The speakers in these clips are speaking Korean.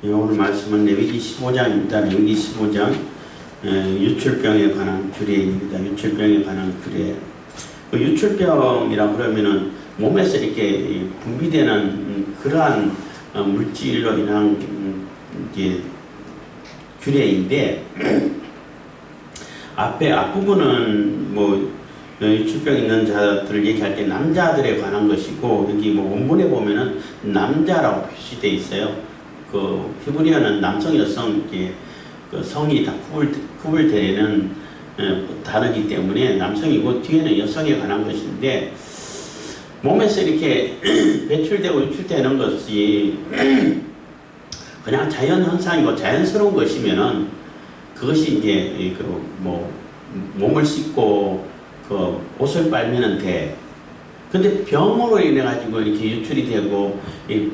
오늘 말씀은 레위기 15장입니다. 레위기 15장 유출병에 관한 규례입니다. 유출병에 관한 규례. 그 유출병이라 그러면은 몸에서 이렇게 분비되는 그러한 물질로 인한 이제 규례인데 앞부분은 뭐 유출병 있는 자들을 얘기할 때 남자들에 관한 것이고, 여기 뭐 원문에 보면은 남자라고 표시되어 있어요. 그 히브리어는 남성, 여성 이렇게 그 성이 다 구분되는 다르기 때문에 남성이고 뒤에는 여성에 관한 것인데, 몸에서 이렇게 배출되고 유출되는 것이 그냥 자연 현상이고 자연스러운 것이면은 그것이 이제 그 뭐 몸을 씻고 그 옷을 빨면은 돼. 근데 병으로 인해 가지고 이렇게 유출이 되고 이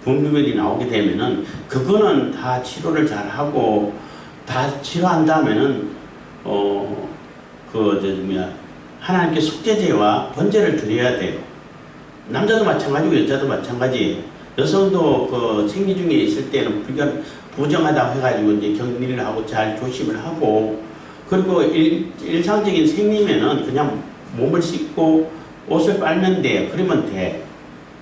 분비물이 나오게 되면은 그거는 다 치료를 잘 하고 다 치료한다면은 하나님께 속죄제와 번제를 드려야 돼요. 남자도 마찬가지고 여자도 마찬가지. 여성도 그 생리 중에 있을 때는 부정하다고 해가지고 이제 격리를 하고 잘 조심을 하고, 그리고 일상적인 생리면은 그냥 몸을 씻고 옷을 빨면 돼요. 그러면 돼.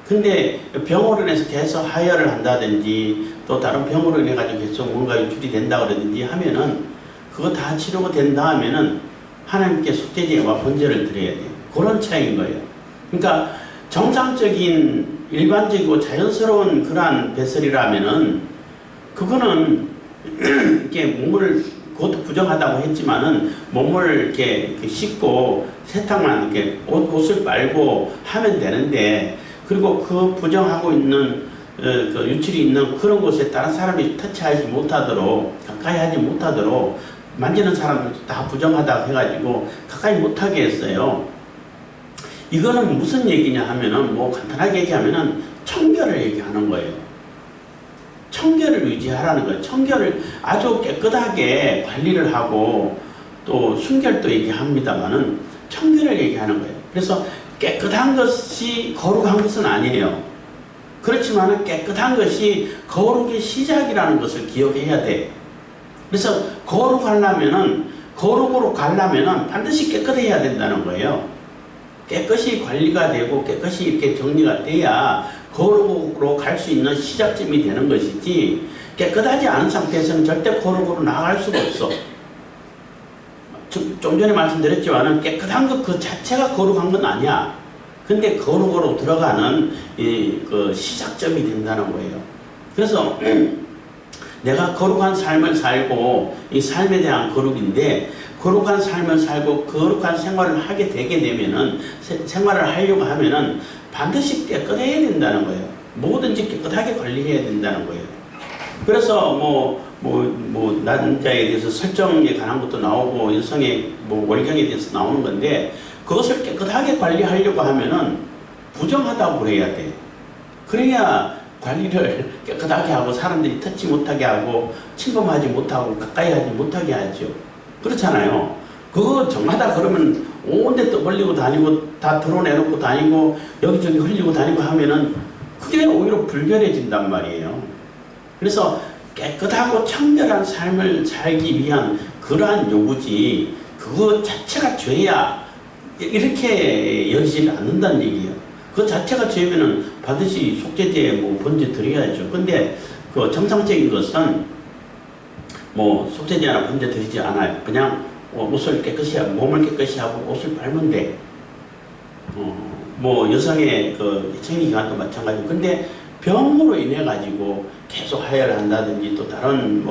근데 병으로 인해서 계속 하혈을 한다든지 또 다른 병으로 인해 가지고 계속 뭔가 유출이 된다 그러든지 하면은 그거 다 치료가 된다 하면은 하나님께 속죄제와 번제를 드려야 돼요. 그런 차이인 거예요. 그러니까 정상적인 일반적이고 자연스러운 그러한 배설이라면은 그거는 이렇게 몸을, 그것도 부정하다고 했지만은 몸을 이렇게 씻고 세탁만 이렇게 옷을 빨고 하면 되는데, 그리고 그 부정하고 있는 그 유출이 있는 그런 곳에 다른 사람이 터치하지 못하도록, 가까이 하지 못하도록 만지는 사람들도 다 부정하다고 해가지고 가까이 못하게 했어요. 이거는 무슨 얘기냐 하면은 뭐 간단하게 얘기하면은 청결을 얘기하는 거예요. 청결을 유지하라는 거예요. 청결을 아주 깨끗하게 관리를 하고 또 순결도 얘기합니다만은 청결을 얘기하는 거예요. 그래서 깨끗한 것이 거룩한 것은 아니에요. 그렇지만 깨끗한 것이 거룩의 시작이라는 것을 기억해야 돼. 그래서 거룩으로 가려면은 반드시 깨끗해야 된다는 거예요. 깨끗이 관리가 되고 깨끗이 이렇게 정리가 돼야 거룩으로 갈 수 있는 시작점이 되는 것이지, 깨끗하지 않은 상태에서는 절대 거룩으로 나아갈 수가 없어. 좀 전에 말씀드렸지만은 깨끗한 것 그 자체가 거룩한 건 아니야. 근데 거룩으로 들어가는 그 시작점이 된다는 거예요. 그래서 내가 거룩한 삶을 살고, 이 삶에 대한 거룩인데, 거룩한 삶을 살고 거룩한 생활을 하게 되게 되면은, 생활을 하려고 하면은 반드시 깨끗해야 된다는 거예요. 뭐든지 깨끗하게 관리해야 된다는 거예요. 그래서 남자에 대해서 설정에 관한 것도 나오고 여성의 월경에 대해서 나오는 건데, 그것을 깨끗하게 관리하려고 하면은 부정하다고 그래야 돼. 그래야 관리를 깨끗하게 하고 사람들이 터치 못하게 하고 침범하지 못하고 가까이 하지 못하게 하죠. 그렇잖아요. 그거 정하다 그러면 온데 떠벌리고 다니고 다 드러내놓고 다니고 여기저기 흘리고 다니고 하면은 그게 오히려 불결해진단 말이에요. 그래서 깨끗하고 청결한 삶을 살기 위한 그러한 요구지, 그거 자체가 죄야 이렇게 여기지 않는다는 얘기예요. 그 자체가 죄면은 반드시 속죄제 번제 드려야죠. 근데 그 정상적인 것은 속죄제나 번제 드리지 않아요. 그냥 옷을 깨끗이 하고 몸을 깨끗이 하고 옷을 빨면 돼. 여성의 그 생리 기간도 마찬가지고. 근데 병으로 인해 가지고 계속 하혈을 한다든지 또 다른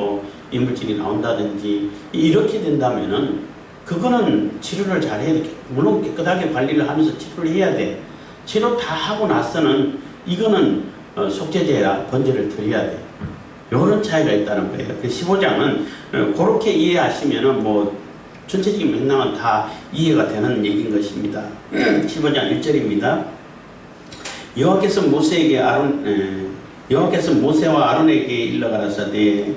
이물질이 나온다든지 이렇게 된다면은 그거는 치료를 잘 해야 돼. 물론 깨끗하게 관리를 하면서 치료를 해야 돼. 치료 다 하고 나서는 이거는 속죄제라 번제를 드려야 돼. 이런 차이가 있다는 거예요. 그 15장은 그렇게 이해하시면은 전체적인 맥락은 다 이해가 되는 얘기인 것입니다. 15장 1절입니다. 여호와께서 모세와 아론에게 일러가라사대,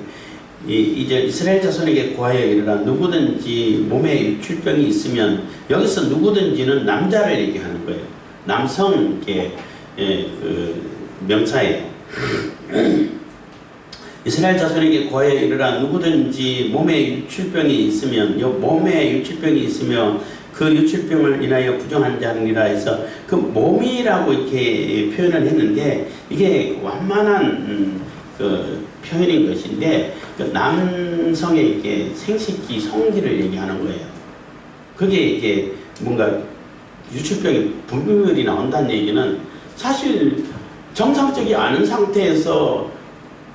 이제 이스라엘 자손에게 고하여 이르라. 누구든지 몸에 유출병이 있으면, 여기서 누구든지는 남자를 얘기하는 거예요. 남성 그 명사예요. 이스라엘 자손에게 고하여 이르라. 누구든지 몸에 유출병이 있으면, 몸에 유출병이 있으며 그 유출병을 인하여 부정한 자니라 해서 그 몸이라고 이렇게 표현을 했는데, 이게 완만한 그 표현인 것인데, 그 남성의 이렇게 생식기, 성기를 얘기하는 거예요. 그게 이게 뭔가 유출병이 분비물이 나온다는 얘기는 사실 정상적이 않은 상태에서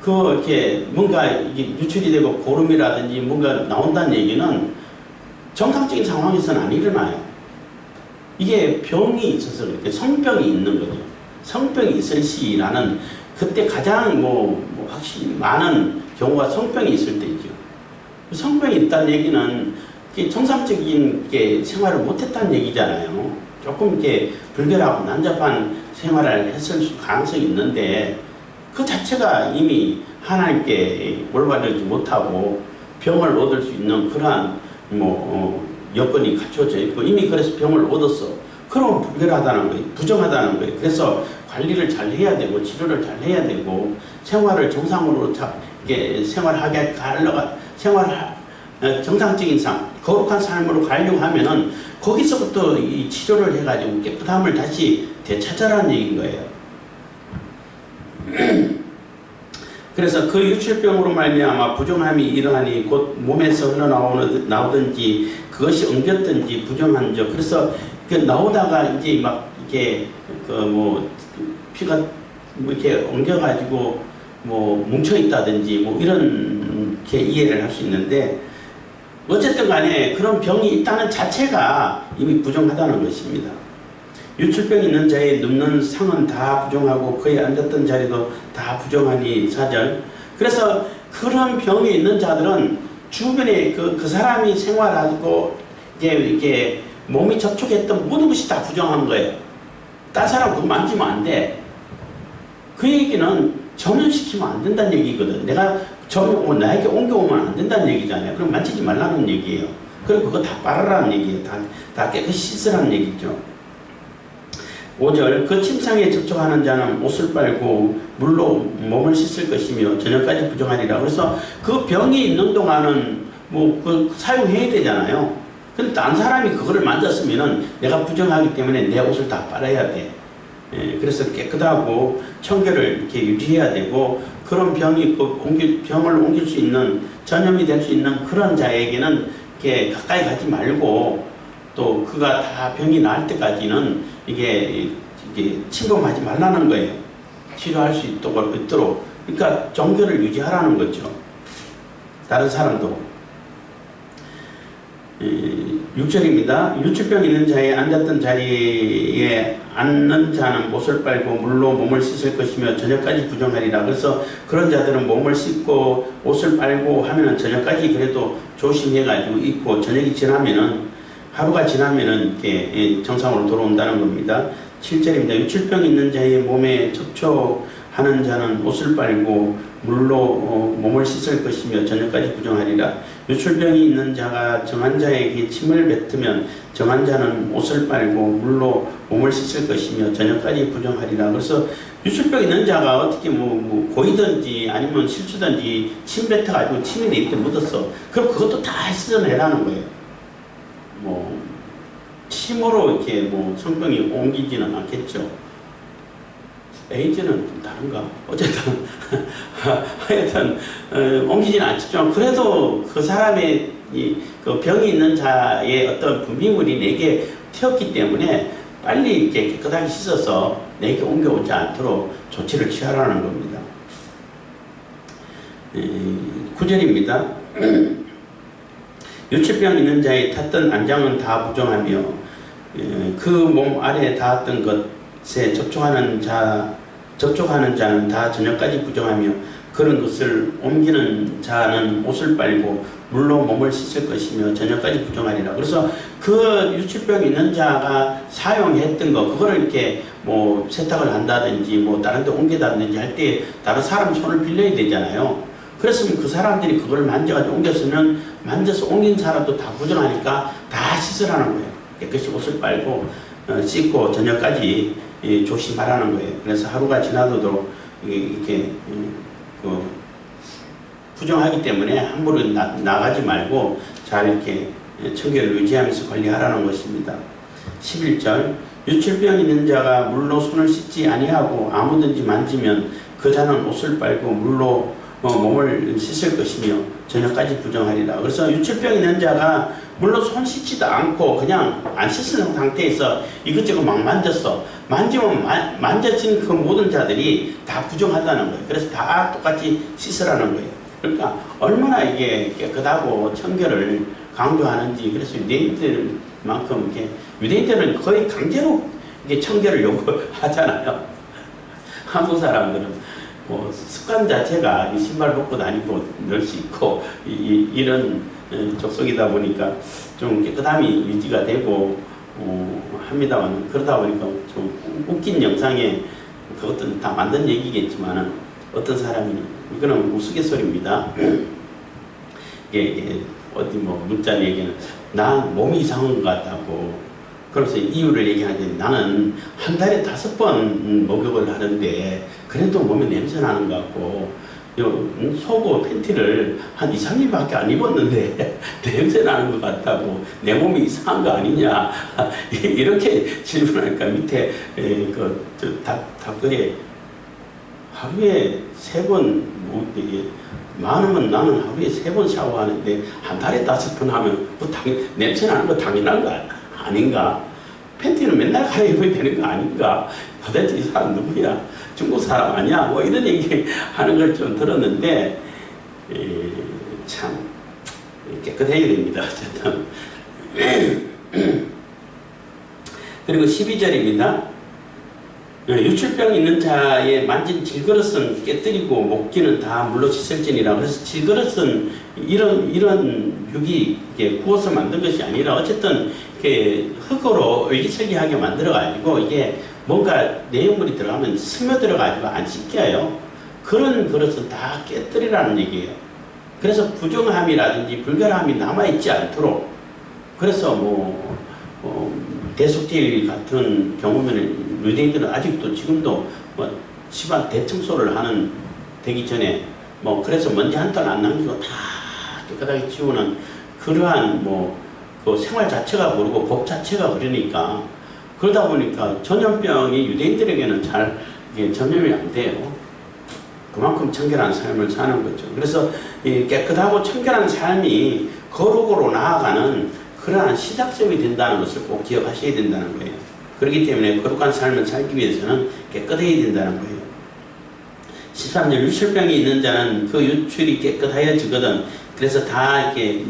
그 이렇게 뭔가 이게 유출이 되고 고름이라든지 뭔가 나온다는 얘기는 정상적인 상황에서는 안 일어나요. 이게 병이 있어서 그렇게 성병이 있는 거죠. 성병이 있을 시라는 그때 가장 확실히 많은 경우가 성병이 있을 때 있죠. 성병이 있다는 얘기는 정상적인 생활을 못했다는 얘기잖아요. 조금 이렇게 불결하고 난잡한 생활을 했을 가능성이 있는데 그 자체가 이미 하나님께 올바르지 못하고 병을 얻을 수 있는 그러한 여건이 갖춰져 있고 이미 그래서 병을 얻었어. 그러면 불결하다는 거예요. 부정하다는 거예요. 그래서 관리를 잘 해야 되고 치료를 잘 해야 되고 생활을 정상으로 생활하게 정상적인 거룩한 삶으로 가려고 하면은 거기서부터 이 치료를 해가지고 깨끗함을 다시 되찾아라는 얘기인 거예요. 그래서 그 유출병으로 말미암아 부정함이 이러하니 곧 몸에서 흘러나오든지 그것이 엉겼든지 부정한 적. 그래서 나오다가 이제 막 이렇게 피가 이렇게 엉겨가지고 뭉쳐 있다든지 이런 이해를 할 수 있는데, 어쨌든 간에 그런 병이 있다는 자체가 이미 부정하다는 것입니다. 유출병 있는 자의 눕는 상은 다 부정하고 그의 앉았던 자리도 다 부정하니 4절. 그래서 그런 병이 있는 자들은 주변에 그 사람이 생활하고 이렇게 몸이 접촉했던 모든 것이 다 부정한 거예요. 딴 사람 그거 만지면 안 돼. 그 얘기는 전염시키면 안 된다는 얘기거든. 내가 나에게 옮겨오면 안 된다는 얘기잖아요. 그럼 만지지 말라는 얘기예요. 그리고 그거 다 빨아라는 얘기예요. 다 깨끗이 씻으라는 얘기죠. 5절. 그 침상에 접촉하는 자는 옷을 빨고 물로 몸을 씻을 것이며 저녁까지 부정하리라. 그래서 그 병이 있는 동안은 사용해야 되잖아요. 근데 딴 사람이 그거를 만졌으면은 내가 부정하기 때문에 내 옷을 다 빨아야 돼. 그래서 깨끗하고 청결을 이렇게 유지해야 되고, 그런 병이 있고 병을 옮길 수 있는, 전염이 될 수 있는 그런 자에게는 이렇게 가까이 가지 말고, 또 그가 다 병이 나을 때까지는 이게 침범하지 말라는 거예요. 치료할 수 있도록. 그러니까 정결을 유지하라는 거죠. 다른 사람도. 6절입니다. 유출병 있는 자의 앉았던 자리에 앉는 자는 옷을 빨고 물로 몸을 씻을 것이며 저녁까지 부정하리라. 그래서 그런 자들은 몸을 씻고 옷을 빨고 하면은 저녁까지 그래도 조심해가지고 입고, 저녁이 지나면은, 하루가 지나면은 이렇게 정상으로 돌아온다는 겁니다. 7절입니다. 유출병 있는 자의 몸에 접촉하는 자는 옷을 빨고 물로 몸을 씻을 것이며 저녁까지 부정하리라. 유출병이 있는 자가 정한 자에게 침을 뱉으면 정한 자는 옷을 빨고 물로 몸을 씻을 것이며 저녁까지 부정하리라. 그래서 유출병 있는 자가 어떻게 고이든지 아니면 실수든지 침 뱉어가지고 침이 내 입에 묻었어. 그럼 그것도 다 씻어내라는 거예요. 침으로 이렇게 성병이 옮기지는 않겠죠. 에이즈는 좀 다른가? 어쨌든 하여튼 옮기지는 않지만 그래도 그 사람의 그 병이 있는 자의 어떤 분비물이 내게 튀었기 때문에 빨리 이렇게 깨끗하게 씻어서 내게 옮겨오지 않도록 조치를 취하라는 겁니다. 9절입니다. 유출병 있는 자의 탔던 안장은 다 부정하며 그 몸 아래에 닿았던 것에 접촉하는 자는 다 저녁까지 부정하며 그런 것을 옮기는 자는 옷을 빨고 물로 몸을 씻을 것이며 저녁까지 부정하리라. 그래서 그 유출병 있는 자가 사용했던 거, 그거를 이렇게 세탁을 한다든지 다른 데 옮기다든지 할 때 다른 사람 손을 빌려야 되잖아요. 그랬으면 그 사람들이 그걸 만져가지고 옮겼으면 만져서 옮긴 사람도 다 부정하니까 다 씻으라는 거예요. 깨끗이 옷을 빨고 씻고 저녁까지 조심하라는 거예요. 그래서 하루가 지나도록 이렇게 부정하기 때문에 함부로 나가지 말고 잘 이렇게 청결을 유지하면서 관리하라는 것입니다. 11절 유출병 있는 자가 물로 손을 씻지 아니하고 아무든지 만지면 그 자는 옷을 빨고 물로 몸을 씻을 것이며 저녁까지 부정하리라. 그래서 유출병 있는 자가 물로 손 씻지도 않고 그냥 안 씻은 상태에서 이것저것 막 만졌어. 만지면 만져진 그 모든 자들이 다 부정하다는 거예요. 그래서 다 똑같이 씻으라는 거예요. 그러니까 얼마나 이게 깨끗하고 청결을 강조하는지. 그래서 유대인들만큼 이렇게 유대인들은 거의 강제로 이게 청결을 요구하잖아요. 한국 사람들은 뭐 습관 자체가 신발 벗고 다니고 넣을 수 있고 이런 족속이다 보니까 좀 깨끗함이 유지가 되고 합니다만, 그러다 보니까 좀 웃긴 영상에 그것도 다 만든 얘기겠지만 어떤 사람이, 이거는 우스갯소리입니다. 이게 어디 뭐 문자 얘기는 난 몸이 이상한 것 같다고. 그래서 이유를 얘기하는데 나는 한 달에 5번 목욕을 하는데 그래도 몸에 냄새 나는 것 같고 속옷 팬티를 한 2, 3일밖에 안 입었는데 냄새 나는 것 같다고. 내 몸이 이상한 거 아니냐. 이렇게 질문하니까 밑에 답글에 하루에 3번 많으면 나는 하루에 3번 샤워하는데 한 달에 5번 하면 뭐 냄새 나는 거 당연한 거 아닌가? 팬티는 맨날 갈아입어야 되는 거 아닌가? 도대체 이 사람 누구야? 중국 사람 아니야? 뭐 이런 얘기 하는 걸 좀 들었는데 참 깨끗해야 됩니다. 어쨌든 그리고 12절입니다. 유출병 있는 자의 만진 질그릇은 깨뜨리고 목기는 다 물로 씻을지니라. 그래서 질그릇은 이런 육이 구워서 만든 것이 아니라 어쨌든 이렇게 흙으로 얼기설기하게 만들어가지고 이게 뭔가 내용물이 들어가면 스며들어가지고 안 씻겨요. 그런 그릇은 다 깨뜨리라는 얘기예요. 그래서 부정함이라든지 불결함이 남아있지 않도록. 그래서 대속죄일 같은 경우면 유대인들은 아직도 지금도 집안 대청소를 되기 전에 그래서 먼지 한 톨 안 남기고 다 깨끗하게 치우는 그러한 그 생활 자체가 모르고 법 자체가 그러니까, 그러다 보니까 전염병이 유대인들에게는 잘 전염이 안 돼요. 그만큼 청결한 삶을 사는 거죠. 그래서 이 깨끗하고 청결한 삶이 거룩으로 나아가는 그러한 시작점이 된다는 것을 꼭 기억하셔야 된다는 거예요. 그렇기 때문에 거룩한 삶을 살기 위해서는 깨끗해야 된다는 거예요. 13절 유출병이 있는 자는 그 유출이 깨끗하여지거든. 그래서 다 이렇게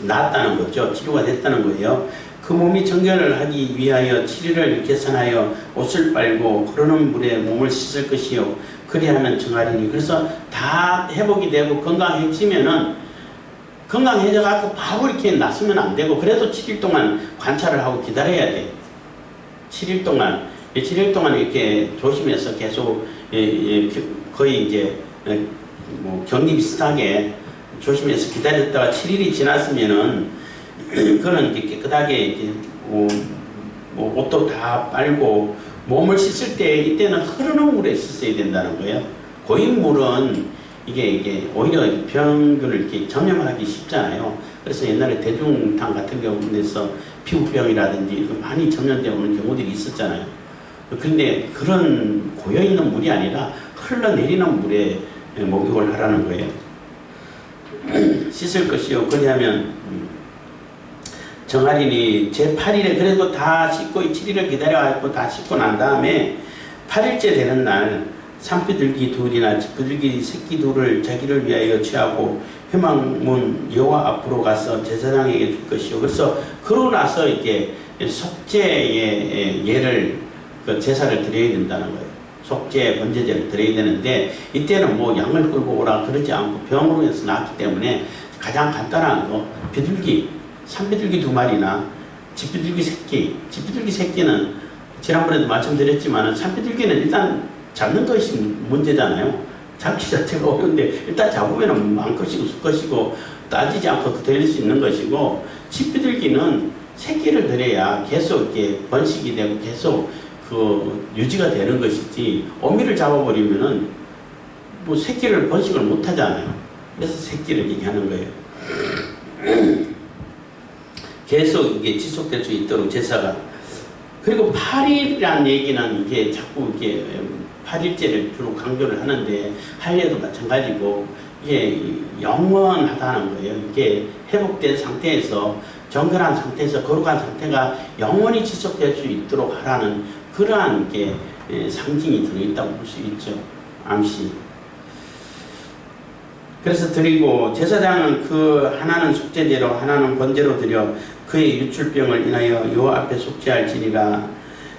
낫다는 거죠. 치료가 됐다는 거예요. 그 몸이 청결을 하기 위하여 7일을 개선하여 옷을 빨고 흐르는 물에 몸을 씻을 것이요 그리하면 정하리니. 그래서 다 회복이 되고 건강해지면은 건강해져갖고 바로 이렇게 낫으면 안 되고 그래도 7일 동안 관찰을 하고 기다려야 돼. 7일 동안 이렇게 조심해서 계속 거의 이제 격리 비슷하게 조심해서 기다렸다가 7일이 지났으면은 그거는 이렇게 깨끗하게 옷도 다 빨고 몸을 씻을 때 이때는 흐르는 물에 씻어야 된다는 거예요. 고인 물은 이게 오히려 병균을 이렇게 전염하기 쉽잖아요. 그래서 옛날에 대중탕 같은 경우에서 피부병이라든지 많이 전염되어 오는 경우들이 있었잖아요. 근데 그런 고여있는 물이 아니라 흘러내리는 물에 목욕을 하라는 거예요. 씻을 것이요 그리하면 정하리니 제8일에 그래도 다 씻고 7일을 기다려가지고 다 씻고 난 다음에 8일째 되는 날 산비둘기 둘이나 비둘기 새끼 둘을 자기를 위하여 취하고 회막문 여호와 앞으로 가서 제사장에게 줄 것이요. 그래서 그러고 나서 이렇게 속죄의 예를 제사를 드려야 된다는 거예요. 속죄 번제제를 드려야 되는데 이때는 양을 끌고 오라 그러지 않고 병으로 해서 나왔기 때문에 가장 간단한 거 비둘기 산비둘기 2마리나 집비둘기 새끼. 집비둘기 새끼는 지난번에도 말씀드렸지만 산비둘기는 일단 잡는 것이 문제잖아요. 잡기 자체가 어려운데 일단 잡으면 많것이고 수것이고 따지지 않고 드릴 수 있는 것이고, 집비둘기는 새끼를 들여야 계속 이렇게 번식이 되고 계속 유지가 되는 것이지 어미를 잡아버리면은 새끼를 번식을 못 하잖아요. 그래서 새끼를 얘기하는 거예요. 계속 이게 지속될 수 있도록 제사가. 그리고 8일이라는 얘기는 이게 자꾸 이게 8일째를 주로 강조를 하는데 할례도 마찬가지고 이게 영원하다는 거예요. 이게 회복된 상태에서 정결한 상태에서 거룩한 상태가 영원히 지속될 수 있도록 하라는 그러한 게 상징이 들어있다고 볼 수 있죠. 암시. 그래서 드리고 제사장은 그 하나는 속죄제로 하나는 번제로 드려 그의 유출병을 인하여 여호와 앞에 속죄할지니라.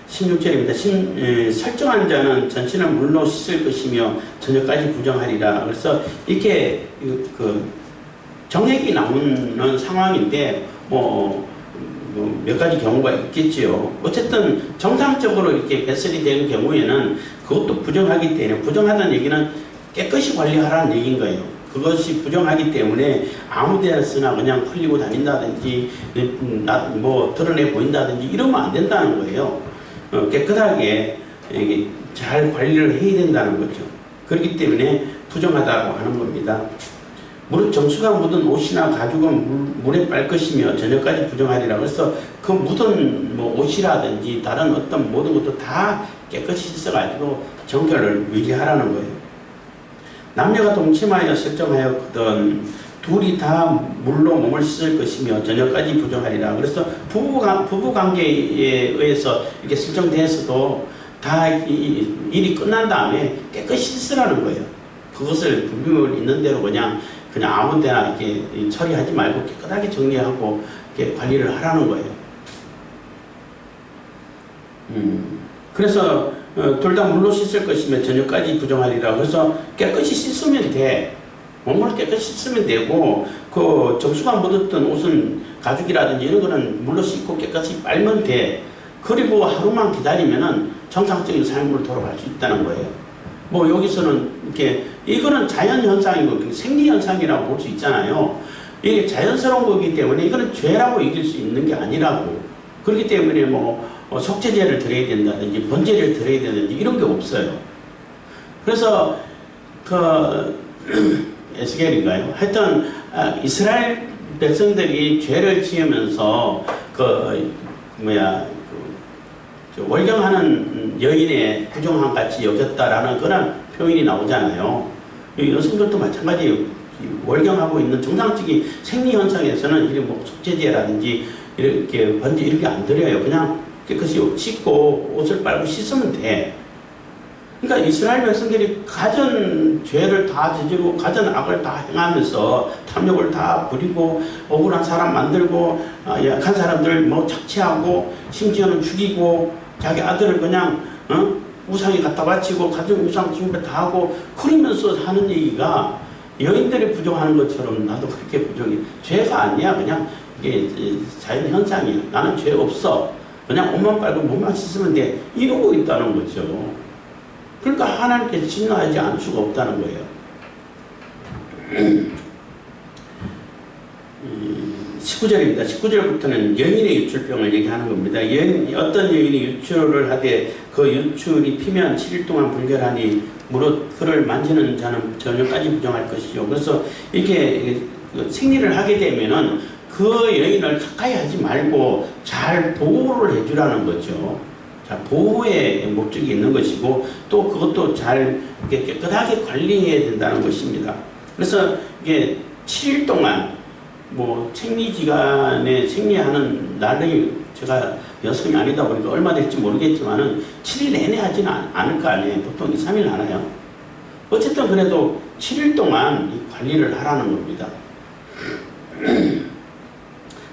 16절입니다. 설정한 자는 전신을 물로 씻을 것이며 저녁까지 부정하리라. 그래서 이렇게 그 정액이 나오는 상황인데 몇 가지 경우가 있겠지요. 어쨌든 정상적으로 이렇게 배설이 되는 경우에는 그것도 부정하기 때문에, 부정하다는 얘기는 깨끗이 관리하라는 얘기인 거예요. 그것이 부정하기 때문에 아무 데나 쓰나 그냥 흘리고 다닌다든지 뭐 드러내 보인다든지 이러면 안 된다는 거예요. 깨끗하게 잘 관리를 해야 된다는 거죠. 그렇기 때문에 부정하다고 하는 겁니다. 무릇 정수가 묻은 옷이나 가죽은 물에 빨 것이며 저녁까지 부정하리라. 그래서 그 묻은 뭐 옷이라든지 다른 어떤 모든 것도 다 깨끗이 씻어가지고 정결을 유지하라는 거예요. 남녀가 동침하여 설정하였거든 둘이 다 물로 몸을 씻을 것이며 저녁까지 부정하리라. 그래서 부부 관계에 의해서 이렇게 설정돼서도 다 일이 끝난 다음에 깨끗이 씻으라는 거예요. 그것을 분별 있는 대로 그냥 아무 데나 이렇게 처리하지 말고 깨끗하게 정리하고 이렇게 관리를 하라는 거예요. 그래서 둘 다 물로 씻을 것이며 저녁까지 부정하리라. 그래서 깨끗이 씻으면 돼. 몸을 깨끗이 씻으면 되고, 그 정수가 묻었던 옷은 가죽이라든지 이런 거는 물로 씻고 깨끗이 빨면 돼. 그리고 하루만 기다리면은 정상적인 삶으로 돌아갈 수 있다는 거예요. 뭐 여기서는 이렇게 이거는 자연 현상이고 생리 현상이라고 볼 수 있잖아요. 이게 자연스러운 거기 때문에 이거는 죄라고 이길 수 있는 게 아니라고. 그렇기 때문에 뭐 속죄제를 드려야 된다든지 번제를 드려야 된다든지 이런 게 없어요. 그래서 에스겔인가요? 하여튼 이스라엘 백성들이 죄를 지으면서 월경하는 여인의 부정함 같이 여겼다라는 그런 표현이 나오잖아요. 여성들도 마찬가지예요. 월경하고 있는 정상적인 생리 현상에서는 이런 뭐 속죄제라든지 이렇게 번제 이렇게 안 드려요. 그냥 깨끗이 씻고 옷을 빨고 씻으면 돼. 그러니까 이스라엘 백성들이 가전 죄를 다 저지르고 가전 악을 다 행하면서 탐욕을 다 부리고 억울한 사람 만들고 약한 사람들 뭐 착취하고 심지어는 죽이고 자기 아들을 그냥 우상에 갖다 바치고 가정 우상 숭배 다 하고 그러면서 하는 얘기가 여인들이 부정하는 것처럼 나도 그렇게 부정해. 죄가 아니야. 그냥 이게 자연 현상이야. 나는 죄 없어. 그냥 옷만 빨고 몸만 씻으면 돼. 이러고 있다는 거죠. 그러니까 하나님께 진노하지 않을 수가 없다는 거예요. 19절입니다. 19절부터는 여인의 유출병을 얘기하는 겁니다. 어떤 여인이 유출을 하되 그 유출이 피면 7일 동안 불결하니 무릇 그를 만지는 자는 저녁까지 부정할 것이죠. 그래서 이렇게 생리를 하게 되면은 그 여인을 가까이 하지 말고 잘 보호를 해주라는 거죠. 보호의 목적이 있는 것이고 또 그것도 잘 깨끗하게 관리해야 된다는 것입니다. 그래서 이게 7일 동안 뭐 생리기간에 생리하는 날이 제가 연습이 아니다 보니까 얼마 될지 모르겠지만은 7일 내내 하지는 않을 거 아니에요. 보통 2, 3일 하나요. 어쨌든 그래도 7일 동안 이 관리를 하라는 겁니다.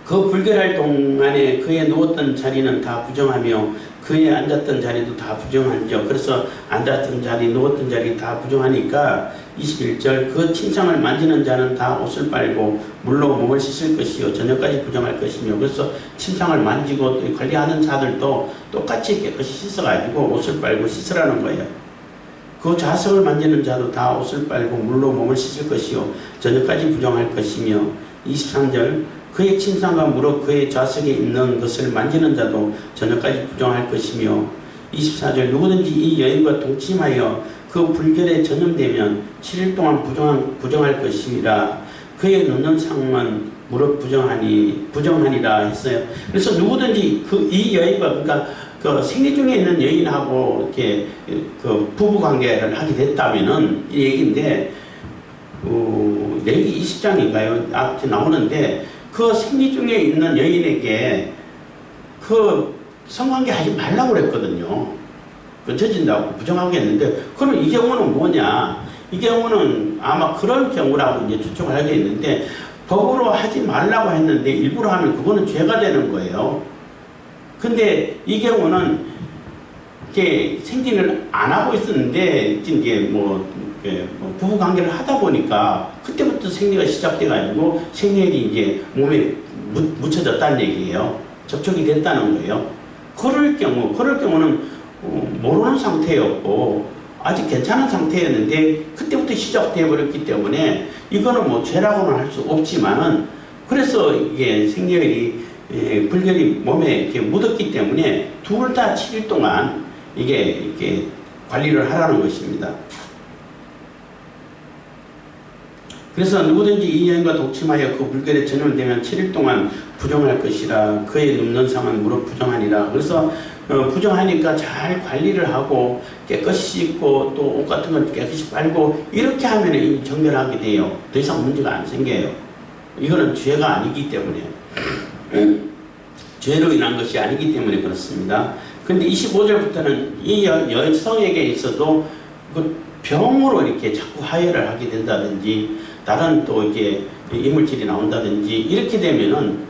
그 불결할 동안에 그의 누웠던 자리는 다 부정하며 그의 앉았던 자리도 다 부정하죠. 그래서 앉았던 자리, 누웠던 자리 다 부정하니까 21절 그 침상을 만지는 자는 다 옷을 빨고 물로 몸을 씻을 것이요 저녁까지 부정할 것이며. 그래서 침상을 만지고 관리하는 자들도 똑같이 깨끗이 씻어가지고 옷을 빨고 씻으라는 거예요. 그 좌석을 만지는 자도 다 옷을 빨고 물로 몸을 씻을 것이요 저녁까지 부정할 것이며. 23절 그의 침상과 무릇 그의 좌석에 있는 것을 만지는 자도 저녁까지 부정할 것이며. 24절 누구든지 이 여인과 동침하여 그 불결에 전염되면 7일 동안 부정할 것이라 그의 놓는 상은 무릇 부정하니라 했어요. 그래서 누구든지 이 여인과 그러니까 그 생리 중에 있는 여인하고 이렇게 그 부부 관계를 하게 됐다면은 이 얘기인데 레위기 20장인가요? 앞에 나오는데 그 생리 중에 있는 여인에게 그 성관계 하지 말라고 그랬거든요. 그 저진다고 부정하고 했는데 그러면 이 경우는 뭐냐? 이 경우는 아마 그런 경우라고 이제 추측을 하겠는데 법으로 하지 말라고 했는데 일부러 하면 그거는 죄가 되는 거예요. 근데 이 경우는 이게 생리를 안 하고 있었는데 이제 부부 관계를 하다 보니까 그때부터 생리가 시작돼 가지고 생리액이 이제 몸에 묻혀졌다는 얘기예요. 접촉이 됐다는 거예요. 그럴 경우는 모르는 상태였고 아직 괜찮은 상태였는데 그때부터 시작돼 버렸기 때문에 이거는 뭐 죄라고는 할 수 없지만은 그래서 이게 생리혈이 불결이 몸에 이렇게 묻었기 때문에 둘 다 7일 동안 이게 관리를 하라는 것입니다. 그래서 누구든지 이 여인과 동침하여 그 불결에 전염되면 7일 동안 부정할 것이라 그의 눕는 상은 무릇 부정하니라. 그래서 부정하니까 잘 관리를 하고 깨끗이 씻고 또 옷 같은 걸 깨끗이 빨고 이렇게 하면 정결하게 돼요. 더 이상 문제가 안 생겨요. 이거는 죄가 아니기 때문에 죄로 인한 것이 아니기 때문에 그렇습니다. 근데 25절부터는 이 여성에게 있어도 그 병으로 이렇게 자꾸 하혈을 하게 된다든지 다른 또 이게 이물질이 나온다든지 이렇게 되면은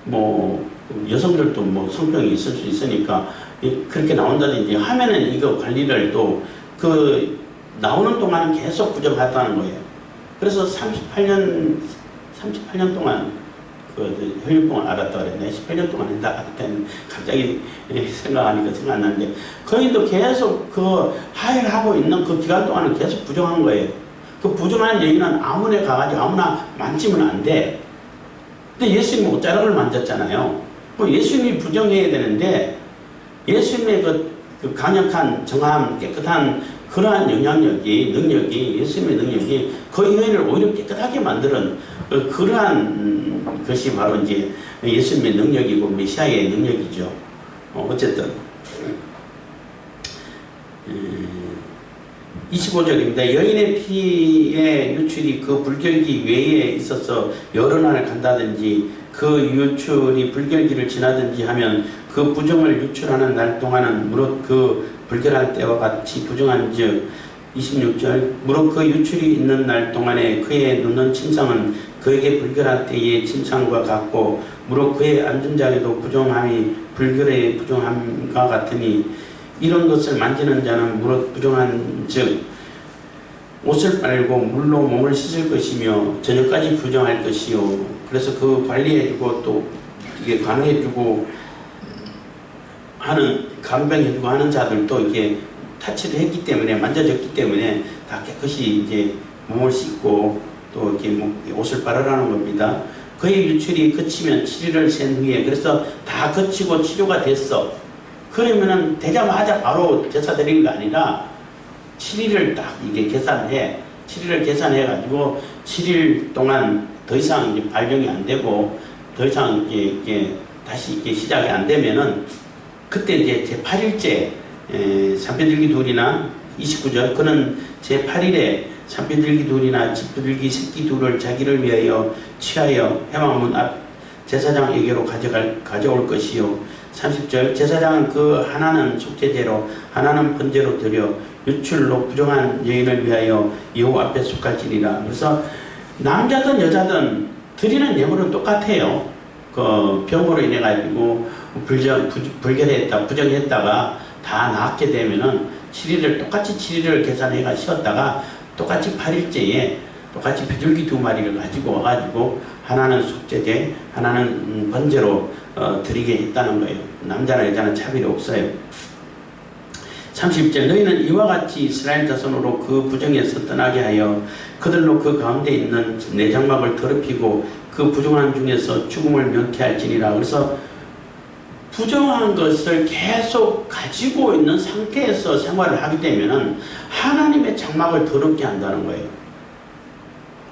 뭐 여성들도 뭐 성병이 있을 수 있으니까 그렇게 나온다든지 하면은 이거 관리를 또 그 나오는 동안은 계속 부정하다는 거예요. 그래서 38년 동안 그 혈육병을 앓았다 그랬네. 18년 동안 했다 그랬더니 갑자기 생각하니까 생각 안 나는데 거인도 계속 그 하혈하고 있는 그 기간 동안은 계속 부정한 거예요. 그 부정한 여인은 아무나 가가지고 아무나 만지면 안 돼. 근데 예수님은 옷자락을 만졌잖아요. 예수님이 부정해야 되는데 예수님의 그 강력한 정함 깨끗한 그러한 능력이 예수님의 능력이 그 여인을 오히려 깨끗하게 만드는 그러한 것이 바로 이제 예수님의 능력이고 메시아의 능력이죠. 어쨌든 25절입니다. 여인의 피의 유출이 그 불결기 외에 있어서 여러 날을 간다든지 그 유출이 불결기를 지나든지 하면 그 부정을 유출하는 날 동안은 무릇 그 불결할 때와 같이 부정한 즉 26절 무릇 그 유출이 있는 날 동안에 그의 눕는 침상은 그에게 불결할 때의 침상과 같고 무릇 그의 앉은 자리도 부정함이 불결의 부정함과 같으니 이런 것을 만지는 자는 무릇 부정한 즉 옷을 빨고 물로 몸을 씻을 것이며 저녁까지 부정할 것이요. 그래서 그 관리해주고 또 이게 간호해주고 하는 간병해주고 하는 자들도 이게 타치를 했기 때문에 만져졌기 때문에 다 깨끗이 이제 몸을 씻고 또 이렇게 옷을 빨아라는 겁니다. 그의 유출이 그치면 7일을 센 후에 그래서 다 그치고 치료가 됐어. 그러면은 되자마자 바로 제사 드리는 게 아니라 7일을 딱 이게 계산해. 7일을 계산해 가지고 7일 동안 더 이상 이제 발병이 안 되고 더 이상 이게 다시 이게 시작이 안 되면은 그때 이제 제8일째 산비둘기 둘이나 29절 그는 제8일에 산비둘기 둘이나 집비둘기 새끼 둘을 자기를 위하여 취하여 회막문 앞 제사장에게로 가져올 것이요. 30절 제사장은 그 하나는 속죄제로 하나는 번제로 드려 유출로 부정한 여인을 위하여 여호와 앞에 속할지니라. 그래서 남자든 여자든 드리는 예물은 똑같아요. 그 병으로 인해 가지고 불결했다 부정했다가 다 낫게 되면은 7일을 똑같이 7일을 계산해가 쉬었다가 똑같이 8일째에 똑같이 비둘기 2마리를 가지고 와가지고 하나는 속죄제 하나는 번제로 드리게 했다는 거예요. 남자나 여자는 차별이 없어요. 30절 너희는 이와 같이 이스라엘 자손으로 그 부정에서 떠나게 하여 그들로 그 가운데 있는 내장막을 더럽히고 그 부정한 중에서 죽음을 면케할지니라. 그래서 부정한 것을 계속 가지고 있는 상태에서 생활을 하게 되면은 하나님의 장막을 더럽게 한다는 거예요.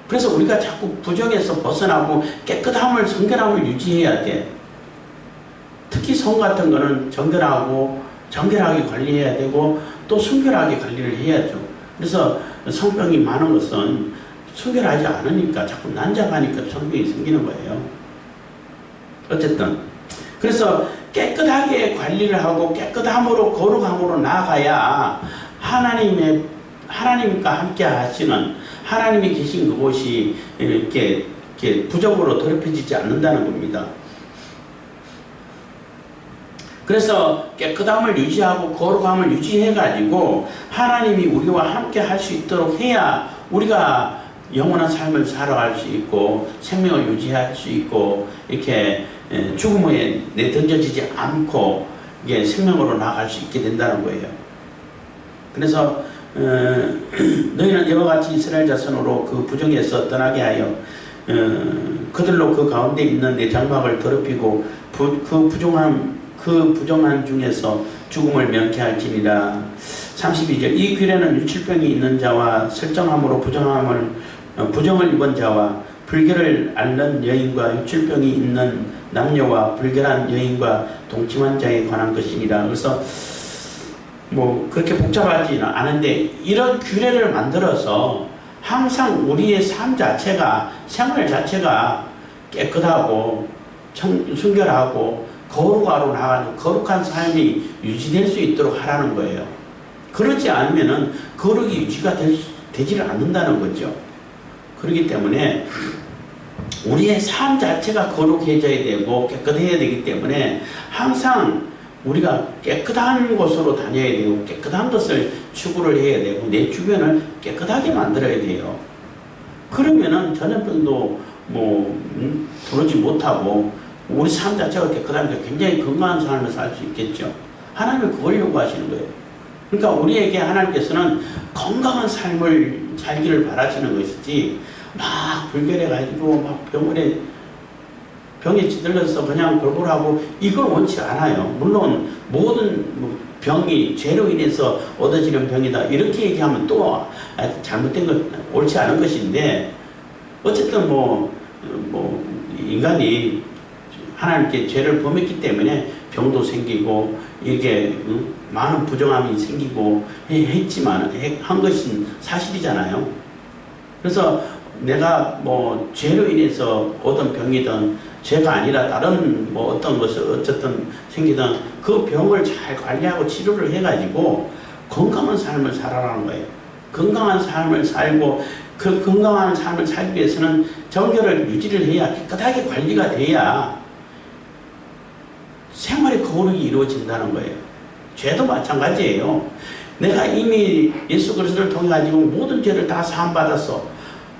그래서 우리가 자꾸 부정에서 벗어나고 깨끗함을, 정결함을 유지해야 돼. 특히 성 같은 거는 정결하게 관리해야 되고 또 순결하게 관리를 해야죠. 그래서 성병이 많은 것은 순결하지 않으니까 자꾸 난잡하니까 성병이 생기는 거예요. 어쨌든 그래서 깨끗하게 관리를 하고 깨끗함으로 거룩함으로 나아가야 하나님과 함께 하시는 하나님이 계신 그곳이 이렇게 부정으로 더럽혀지지 않는다는 겁니다. 그래서 깨끗함을 유지하고 거룩함을 유지해가지고 하나님이 우리와 함께 할 수 있도록 해야 우리가 영원한 삶을 살아갈 수 있고 생명을 유지할 수 있고 이렇게 죽음에 내던져지지 않고 이게 생명으로 나아갈 수 있게 된다는 거예요. 그래서 너희는 이와 같이 이스라엘 자손으로 그 부정에서 떠나게 하여 그들로 그 가운데 있는 내 장막을 더럽히고 그 부정한 중에서 죽음을 면케할지니라. 32절 이 규례는 유칠병이 있는 자와 설정함으로 부정을 입은 자와 불결을 앓는 여인과 유칠병이 있는 남녀와 불결한 여인과 동침한 자에 관한 것이니라. 그래서 뭐 그렇게 복잡하지는 않은데 이런 규례를 만들어서 항상 우리의 삶 자체가 생활 자체가 깨끗하고 순결하고 거룩하로 나가는 거룩한 삶이 유지될 수 있도록 하라는 거예요. 그렇지 않으면은 거룩이 유지가 되지를 않는다는 거죠. 그렇기 때문에 우리의 삶 자체가 거룩해져야 되고 깨끗해야 되기 때문에 항상 우리가 깨끗한 곳으로 다녀야 되고 깨끗한 것을 추구를 해야 되고 내 주변을 깨끗하게 만들어야 돼요. 그러면은 전염병도 들어오지 못하고 우리 삶 자체가 깨끗하니까 굉장히 건강한 삶을 살 수 있겠죠. 하나님은 그걸 요구하시는 거예요. 그러니까 우리에게 하나님께서는 건강한 삶을 살기를 바라시는 것이지 막 불결해가지고 막 병에 찌들려서 그냥 골골하고 이걸 원치 않아요. 물론 모든 병이 죄로 인해서 얻어지는 병이다 이렇게 얘기하면 또 잘못된 것, 옳지 않은 것인데 어쨌든 인간이 하나님께 죄를 범했기 때문에 병도 생기고 이게 많은 부정함이 생기고 했지만 한 것은 사실이잖아요. 그래서 내가 죄로 인해서 얻은 병이든 죄가 아니라 다른 어떤 것을 어쨌든 생기든 그 병을 잘 관리하고 치료를 해가지고 건강한 삶을 살아라는 거예요. 건강한 삶을 살고 그 건강한 삶을 살기 위해서는 정결을 유지를 해야 깨끗하게 관리가 돼야 생활의 거룩이 이루어진다는 거예요. 죄도 마찬가지예요. 내가 이미 예수 그리스도를 통해 가지고 모든 죄를 다 사함받았어.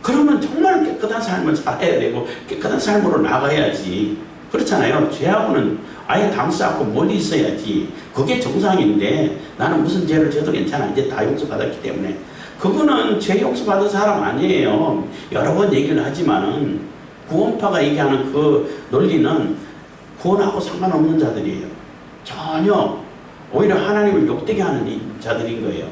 그러면 정말 깨끗한 삶을 살아야 되고 깨끗한 삶으로 나가야지. 그렇잖아요. 죄하고는 아예 담수 않고 멀리 있어야지. 그게 정상인데 나는 무슨 죄를 져도 괜찮아. 이제 다 용서받았기 때문에. 그거는 죄 용서받은 사람 아니에요. 여러 번 얘기를 하지만은 구원파가 얘기하는 그 논리는 구원하고 상관없는 자들이에요. 전혀 오히려 하나님을 욕되게 하는 자들인 거예요.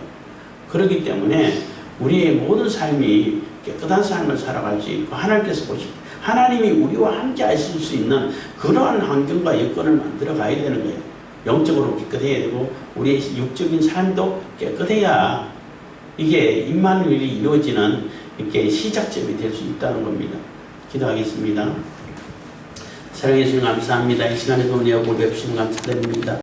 그렇기 때문에 우리의 모든 삶이 깨끗한 삶을 살아갈 수 있고 하나님께서 하나님이 우리와 함께 하실 수 있는 그러한 환경과 여건을 만들어 가야 되는 거예요. 영적으로 깨끗해야 되고 우리의 육적인 삶도 깨끗해야 이게 임마누엘이 이루어지는 이렇게 시작점이 될 수 있다는 겁니다. 기도하겠습니다. 사랑해 주님 감사합니다. 이 시간에도 은혜와 보배 주시면 감사드립니다.